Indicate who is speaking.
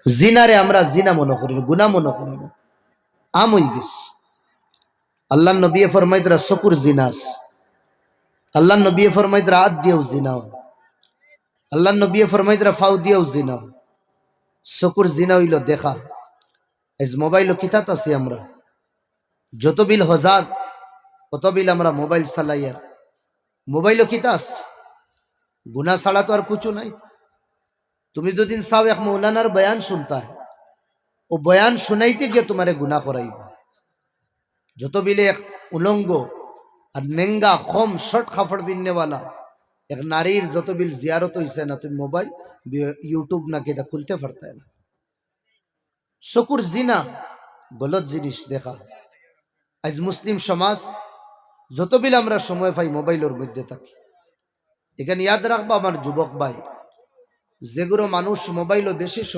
Speaker 1: জিনারে আমরা জিনা মনে করি না, গুনাহ মনে করি না, আম হয়ে গেছে। আল্লাহ নবী ফরমাইতরা চকুর জিনাস, আল্লাহ নবী ফরমাইতরা হাত দিয়েও জিনা, আল্লাহ নবী ফরমাইতরা ফাউ দিয়েও জিনা। চকুর জিনা হইল দেখা। আজ মোবাইলও কিতাত আছি আমরা, যত বিল হজাক কত বিল আমরা মোবাইল চালাই, আর মোবাইলও কিতাস গুনাহ ছাড়া তো আর কিছু নাই। তুমি দুদিন চাও এক মৌলানার বয়ান শুনতা है, ও বয়ান শুনাইতে গিয়ে তোমারে গুনাহ করাইব। যত বিলে এক উলঙ্গ আর নেঙ্গা খম শর্ট খাফড় পিননেওয়ালা এক নারীর যত বিল জিয়ারত হইছে না, তুমি মোবাইল ইউটিউব না কেটা খুলতে পারতে না। চকুর জিনা গলত জিনিস দেখা। আজ মুসলিম সমাজ যত বিল আমরা সময় পাই মোবাইলের মধ্যে থাকি। এখানে ইয়াদ রাখবা আমার যুবক ভাই, যেগুলো মানুষ মোবাইলও বেশি